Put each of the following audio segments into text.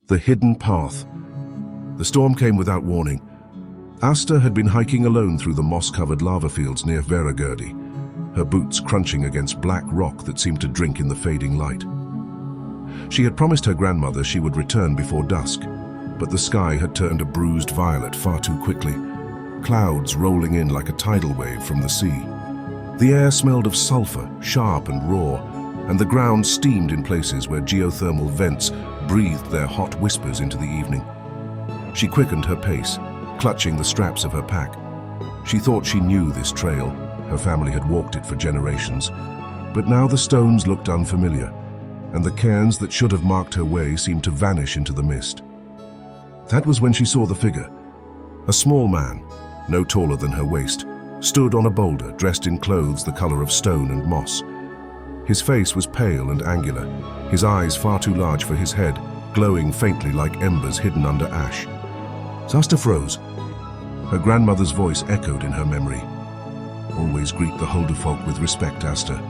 The hidden path. The storm came without warning. Ásta had been hiking alone through the moss-covered lava fields near Hveragurdi, her boots crunching against black rock that seemed to drink in the fading light. She had promised her grandmother she would return before dusk, but the sky had turned a bruised violet far too quickly, clouds rolling in like a tidal wave from the sea. The air smelled of sulfur, sharp and raw, and the ground steamed in places where geothermal vents breathed their hot whispers into the evening. She quickened her pace, clutching the straps of her pack. She thought she knew this trail. Her family had walked it for generations. But now the stones looked unfamiliar, and the cairns that should have marked her way seemed to vanish into the mist. That was when she saw the figure. A small man, no taller than her waist, stood on a boulder dressed in clothes the color of stone and moss. His face was pale and angular, his eyes far too large for his head, glowing faintly like embers hidden under ash. Ásta froze. Her grandmother's voice echoed in her memory. Always greet the huldufólk with respect, Ásta.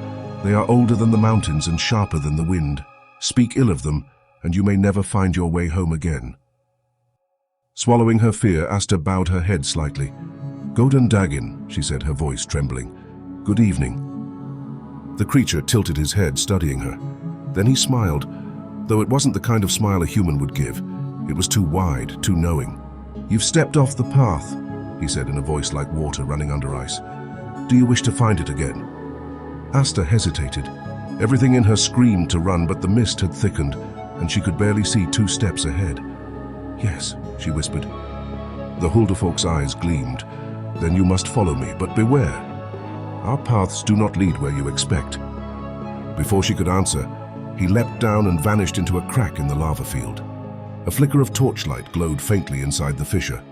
They are older than the mountains and sharper than the wind. Speak ill of them, and you may never find your way home again. Swallowing her fear, Ásta bowed her head slightly. Góðan daginn, she said, her voice trembling. Good evening. The creature tilted his head, studying her. Then he smiled, though it wasn't the kind of smile a human would give. It was too wide, too knowing. You've stepped off the path, he said in a voice like water running under ice. Do you wish to find it again? Ásta hesitated. Everything in her screamed to run, but the mist had thickened, and she could barely see 2 steps ahead. Yes, she whispered. The huldufólk's eyes gleamed. Then you must follow me, but beware. Our paths do not lead where you expect. Before she could answer, he leapt down and vanished into a crack in the lava field. A flicker of torchlight glowed faintly inside the fissure.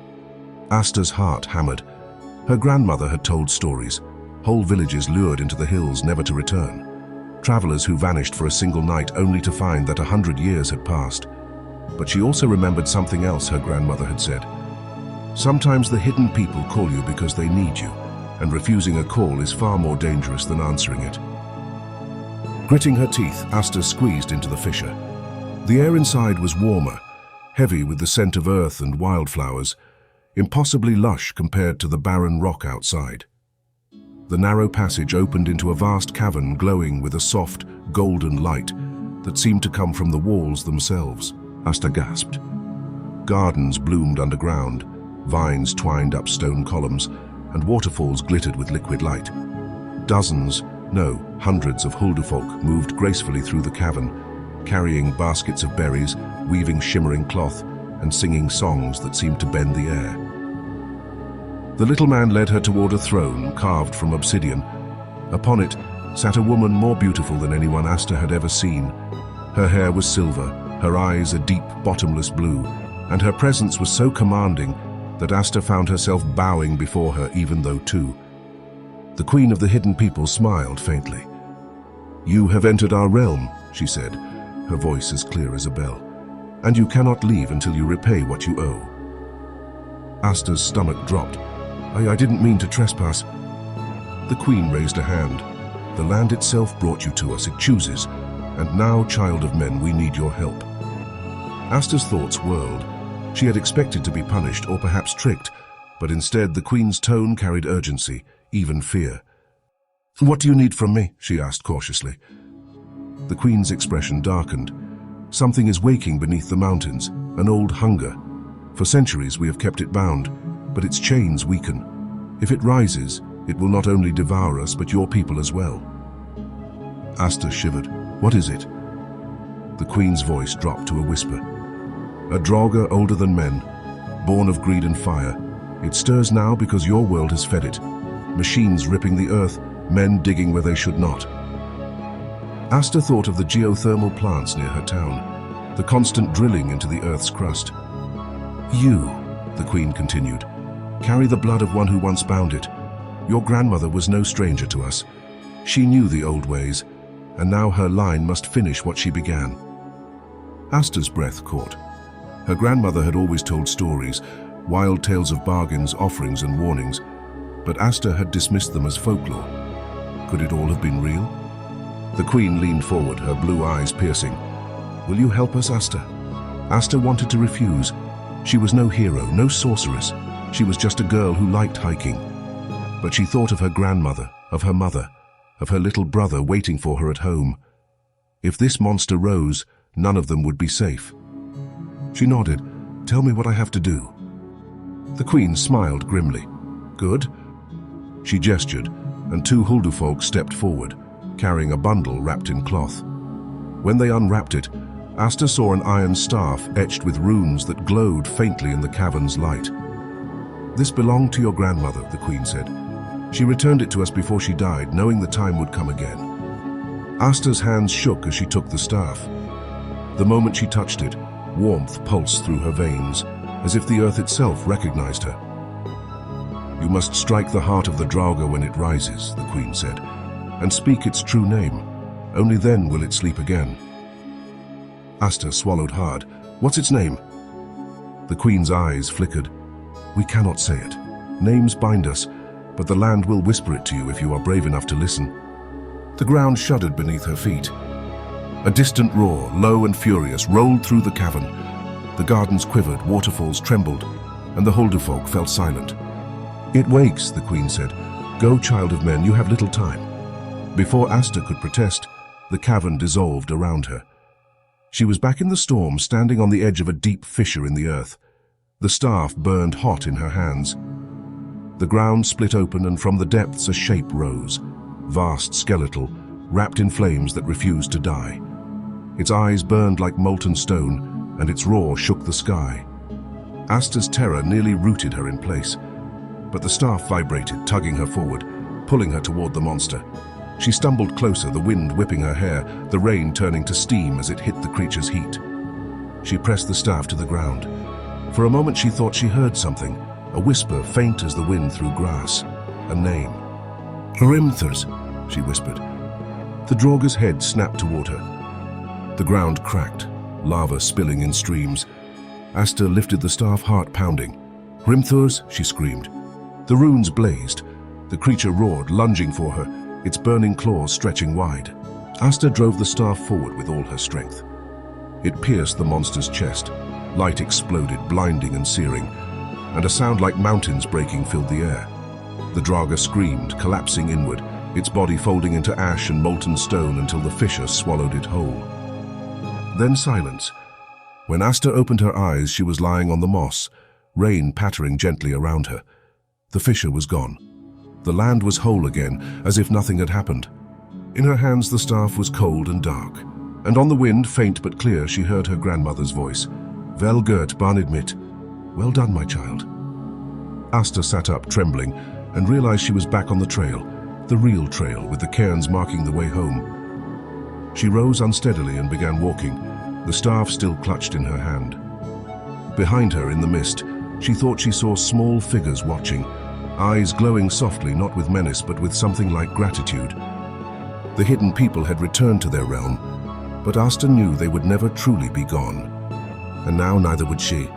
Ásta's heart hammered. Her grandmother had told stories. Whole villages lured into the hills, never to return. Travelers who vanished for a single night only to find that 100 years had passed. But she also remembered something else her grandmother had said. Sometimes the hidden people call you because they need you, and refusing a call is far more dangerous than answering it. Gritting her teeth, Ásta squeezed into the fissure. The air inside was warmer, heavy with the scent of earth and wildflowers, impossibly lush compared to the barren rock outside. The narrow passage opened into a vast cavern glowing with a soft, golden light that seemed to come from the walls themselves. Ásta gasped. Gardens bloomed underground, vines twined up stone columns, and waterfalls glittered with liquid light. Dozens, no, hundreds of huldufólk moved gracefully through the cavern, carrying baskets of berries, weaving shimmering cloth, and singing songs that seemed to bend the air. The little man led her toward a throne carved from obsidian. Upon it sat a woman more beautiful than anyone Ásta had ever seen. Her hair was silver, her eyes a deep, bottomless blue, and her presence was so commanding that Ásta found herself bowing before her even though too. The queen of the hidden people smiled faintly. You have entered our realm, she said, her voice as clear as a bell, and you cannot leave until you repay what you owe. Ásta's stomach dropped. I didn't mean to trespass. The queen raised a hand. The land itself brought you to us, it chooses, and now, child of men, we need your help. Ásta's thoughts whirled. She had expected to be punished or perhaps tricked, but instead the queen's tone carried urgency, even fear. What do you need from me? She asked cautiously. The queen's expression darkened. Something is waking beneath the mountains, an old hunger. For centuries we have kept it bound, but its chains weaken. If it rises, it will not only devour us, but your people as well. Ásta shivered. What is it? The queen's voice dropped to a whisper. A draugr older than men, born of greed and fire. It stirs now because your world has fed it. Machines ripping the earth, men digging where they should not. Ásta thought of the geothermal plants near her town, the constant drilling into the earth's crust. You, the queen continued, carry the blood of one who once bound it. Your grandmother was no stranger to us. She knew the old ways, and now her line must finish what she began. Ásta's breath caught. Her grandmother had always told stories, wild tales of bargains, offerings and warnings, but Ásta had dismissed them as folklore. Could it all have been real? The queen leaned forward, her blue eyes piercing. Will you help us, Ásta? Ásta wanted to refuse. She was no hero, no sorceress. She was just a girl who liked hiking. But she thought of her grandmother, of her mother, of her little brother waiting for her at home. If this monster rose, none of them would be safe. She nodded. "Tell me what I have to do." The queen smiled grimly. "Good." She gestured, and two huldufólk stepped forward, carrying a bundle wrapped in cloth. When they unwrapped it, Ásta saw an iron staff etched with runes that glowed faintly in the cavern's light. "This belonged to your grandmother," the queen said. "She returned it to us before she died, knowing the time would come again." Ásta's hands shook as she took the staff. The moment she touched it, warmth pulsed through her veins, as if the earth itself recognized her. "You must strike the heart of the Draugr when it rises," the queen said, "and speak its true name. Only then will it sleep again." Ásta swallowed hard. "What's its name?" The queen's eyes flickered. "We cannot say it. Names bind us, but the land will whisper it to you if you are brave enough to listen." The ground shuddered beneath her feet. A distant roar, low and furious, rolled through the cavern. The gardens quivered, waterfalls trembled, and the huldufólk fell silent. "It wakes," the queen said. "Go, child of men, you have little time." Before Ásta could protest, the cavern dissolved around her. She was back in the storm, standing on the edge of a deep fissure in the earth. The staff burned hot in her hands. The ground split open, and from the depths a shape rose, vast, skeletal, wrapped in flames that refused to die. Its eyes burned like molten stone, and its roar shook the sky. Ásta's terror nearly rooted her in place, but the staff vibrated, tugging her forward, pulling her toward the monster. She stumbled closer, the wind whipping her hair, the rain turning to steam as it hit the creature's heat. She pressed the staff to the ground. For a moment she thought she heard something, a whisper faint as the wind through grass. A name. "Hrimthurs," she whispered. The Draugr's head snapped toward her. The ground cracked, lava spilling in streams. Ásta lifted the staff, heart pounding. "Hrimthurs," she screamed. The runes blazed. The creature roared, lunging for her, its burning claws stretching wide. Ásta drove the staff forward with all her strength. It pierced the monster's chest. Light exploded, blinding and searing, and a sound like mountains breaking filled the air. The Draugr screamed, collapsing inward, its body folding into ash and molten stone until the fissure swallowed it whole. Then silence. When Ásta opened her eyes, she was lying on the moss, rain pattering gently around her. The fissure was gone. The land was whole again, as if nothing had happened. In her hands the staff was cold and dark, and on the wind, faint but clear, she heard her grandmother's voice. "Vel gert, barnid mit." "Well done, my child." Ásta sat up, trembling, and realized she was back on the trail, the real trail, with the cairns marking the way home. She rose unsteadily and began walking, the staff still clutched in her hand. Behind her, in the mist, she thought she saw small figures watching, eyes glowing softly, not with menace, but with something like gratitude. The hidden people had returned to their realm, but Ásta knew they would never truly be gone. And now neither would she.